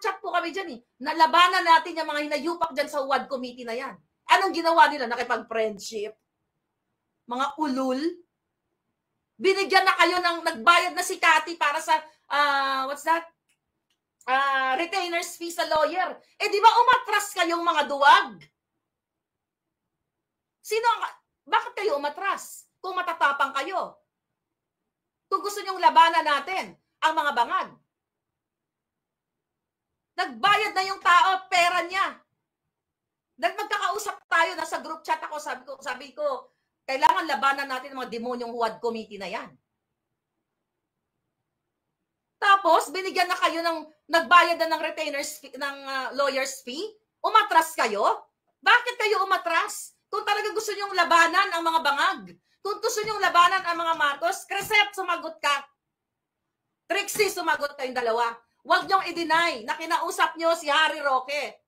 chat po kami dyan eh. Nalabanan natin yung mga hinayupak dyan sa WAD committee na yan. Anong ginawa nila? Nakipag-friendship? Mga ulul? Binigyan na kayo ng nagbayad na si Cathy para sa, what's that? Retainers fee sa lawyer. Eh di ba umatras kayong mga duwag? Bakit kayo umatras? Kung matatapang kayo. Kung gusto nyong labanan natin ang mga bangag. Nagbayad na yung tao, pera niya. Magkakausap tayo, nasa group chat ako, sabi ko, kailangan labanan natin ang mga demonyong WAD committee na yan. Tapos, binigyan na kayo ng, nagbayad na ng retainers fee, ng lawyer's fee? Umatras kayo? Bakit kayo umatras? Kung talaga gusto nyong labanan ang mga bangag, kung gusto nyong labanan ang mga Marcos, Crescent, sumagot ka. Trixie, sumagot kayong dalawa. Huwag nyong i-deny na kinausap nyo si Harry Roque.